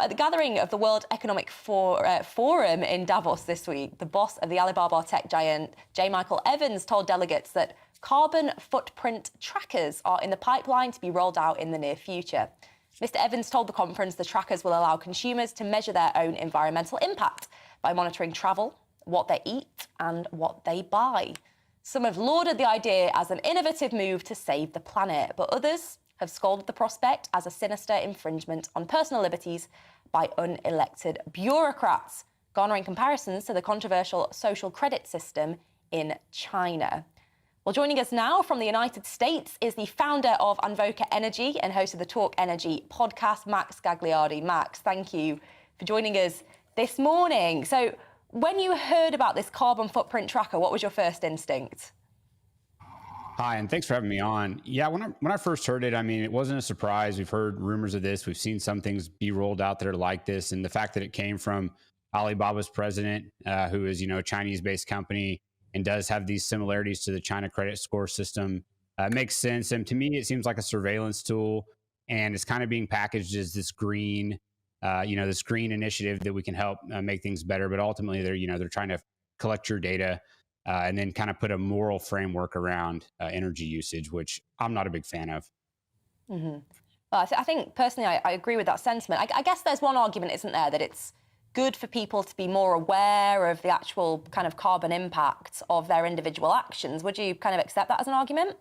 at the gathering of the World Economic Forum in Davos this week, the boss of the Alibaba tech giant, J. Michael Evans, told delegates that carbon footprint trackers are in the pipeline to be rolled out in the near future. Mr. Evans told the conference the trackers will allow consumers to measure their own environmental impact by monitoring travel, what they eat and what they buy. Some have lauded the idea as an innovative move to save the planet, but others have scolded the prospect as a sinister infringement on personal liberties by unelected bureaucrats, garnering comparisons to the controversial social credit system in China. Well, joining us now from the United States is the founder of Anvoca Energy and host of the Talk Energy podcast, Max Gagliardi. Max, thank you for joining us this morning. So when you heard about this carbon footprint tracker, what was your first instinct? Hi, and thanks for having me on. Yeah, when I first heard it, I mean, it wasn't a surprise. We've heard rumors of this. We've seen some things be rolled out that are like this. And the fact that it came from Alibaba's president, who is, a Chinese-based company and does have these similarities to the China credit score system, makes sense. And to me, it seems like a surveillance tool, and it's kind of being packaged as this green, this green initiative that we can help make things better. But ultimately, they're trying to collect your data. And then kind of put a moral framework around energy usage, which I'm not a big fan of. Mm-hmm. Well, I think personally, I agree with that sentiment. I guess there's one argument, isn't there, that it's good for people to be more aware of the actual kind of carbon impact of their individual actions. Would you kind of accept that as an argument?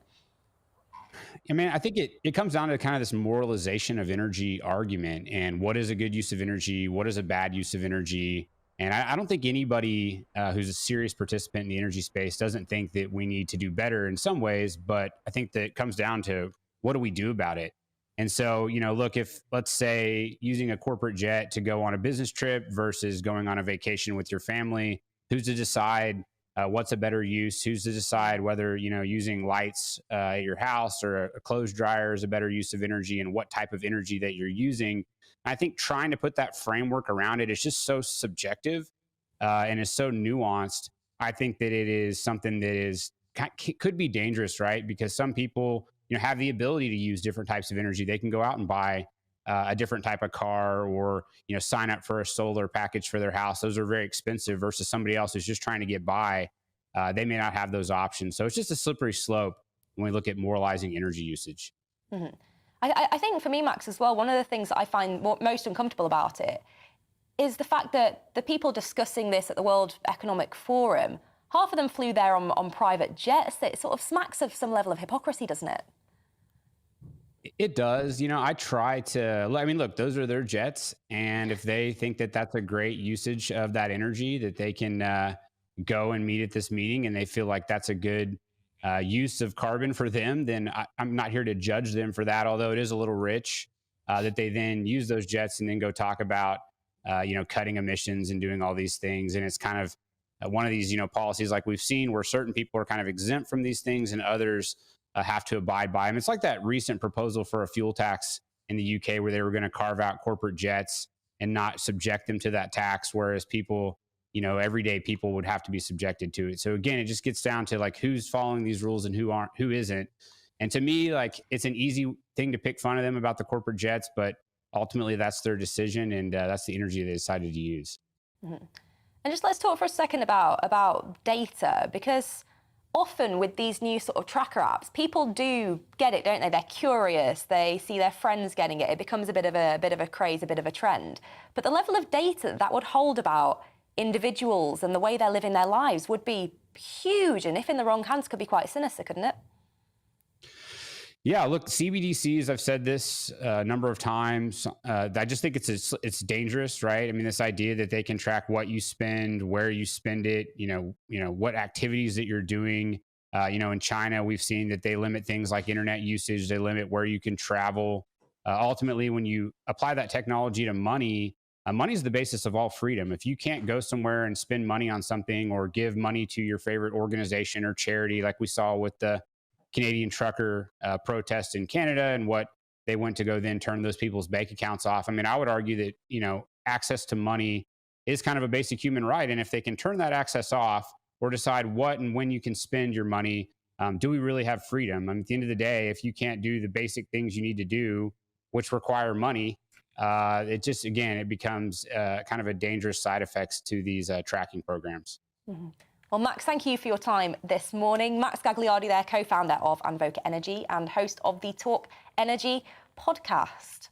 I mean, I think it comes down to kind of this moralization of energy argument and what is a good use of energy, what is a bad use of energy. And I don't think anybody who's a serious participant in the energy space doesn't think that we need to do better in some ways, but I think that it comes down to what do we do about it? And so, look, if let's say using a corporate jet to go on a business trip versus going on a vacation with your family, who's to decide what's a better use? Who's to decide whether, using lights at your house or a clothes dryer is a better use of energy and what type of energy that you're using? I think trying to put that framework around it is just so subjective and is so nuanced. I think that it is something that could be dangerous, right? Because some people, have the ability to use different types of energy. They can go out and buy a different type of car or, sign up for a solar package for their house. Those are very expensive versus somebody else who's just trying to get by. They may not have those options. So it's just a slippery slope when we look at moralizing energy usage. Mm-hmm. I think for me, Max, as well, one of the things that I find most uncomfortable about it is the fact that the people discussing this at the World Economic Forum, half of them flew there on private jets. It sort of smacks of some level of hypocrisy, doesn't it? It does. I try to, look, those are their jets. And if they think that that's a great usage of that energy, that they can go and meet at this meeting and they feel like that's a good use of carbon for them, then I'm not here to judge them for that, although it is a little rich that they then use those jets and then go talk about, cutting emissions and doing all these things. And it's kind of one of these, policies like we've seen where certain people are kind of exempt from these things and others have to abide by them. It's like that recent proposal for a fuel tax in the UK where they were going to carve out corporate jets and not subject them to that tax, whereas people, everyday people would have to be subjected to it. So again, it just gets down to like who's following these rules and who isn't. And to me, like it's an easy thing to pick fun of them about the corporate jets, but ultimately that's their decision and that's the energy they decided to use. Mm-hmm. And just let's talk for a second about data, because often with these new sort of tracker apps, people do get it, don't they? They're curious. They see their friends getting it. It becomes a bit of a craze, a bit of a trend. But the level of data that would hold about individuals and the way they're living their lives would be huge, and if in the wrong hands could be quite sinister, couldn't it? Yeah, look, CBDCs, I've said this a number of times. I just think it's dangerous, right? I mean, this idea that they can track what you spend, where you spend it, what activities that you're doing. In China, we've seen that they limit things like internet usage. They limit where you can travel. Ultimately, when you apply that technology to money, money is the basis of all freedom. If you can't go somewhere and spend money on something or give money to your favorite organization or charity, like we saw with the Canadian trucker protest in Canada and what they went to go then turn those people's bank accounts off. I mean, I would argue that, access to money is kind of a basic human right. And if they can turn that access off or decide what and when you can spend your money, do we really have freedom? I mean, at the end of the day, if you can't do the basic things you need to do, which require money, it just, again, it becomes kind of a dangerous side effects to these tracking programs. Well, Max, thank you for your time this morning. Max Gagliardi there, co-founder of Anvoca Energy and host of the Talk Energy podcast.